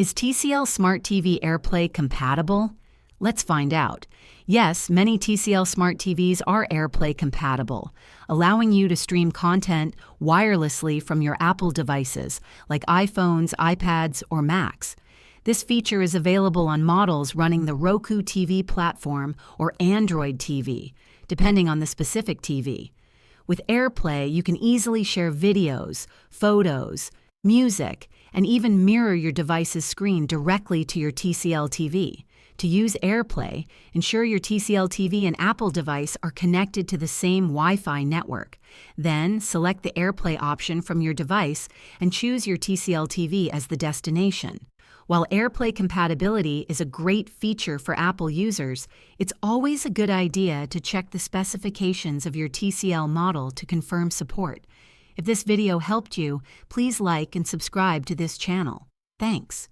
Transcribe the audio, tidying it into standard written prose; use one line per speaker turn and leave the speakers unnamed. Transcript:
Is TCL Smart TV AirPlay compatible? Let's find out. Yes, many TCL Smart TVs are AirPlay compatible, allowing you to stream content wirelessly from your Apple devices like iPhones, iPads, or Macs. This feature is available on models running the Roku TV platform or Android TV, depending on the specific TV. With AirPlay, you can easily share videos, photos, music, and even mirror your device's screen directly to your TCL TV. To use AirPlay, ensure your TCL TV and Apple device are connected to the same Wi-Fi network. Then, select the AirPlay option from your device and choose your TCL TV as the destination. While AirPlay compatibility is a great feature for Apple users, it's always a good idea to check the specifications of your TCL model to confirm support. If this video helped you, please like and subscribe to this channel. Thanks.